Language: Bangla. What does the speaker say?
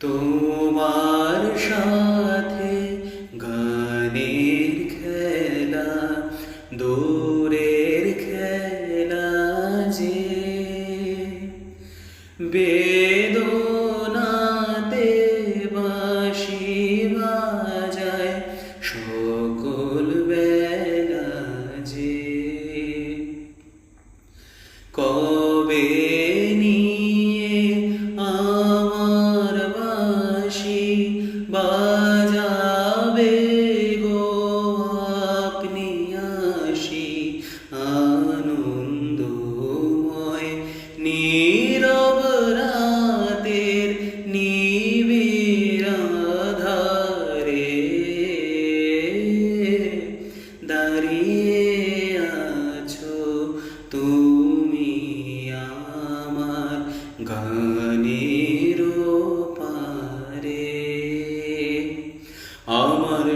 তোমার সাথে গানের খেলা, দূরের খেলা যে বেদনাতে বাঁশি বাজায় সকল বেলা যে। কবে নিয়ে আমার বাঁশি বাজাবে গো আপনি আসি, আনন্দময় নীরব রাতের নিবিড় আঁধারে দাঁড়িয়ে আছো তুমি আমার গানের পারে। আমার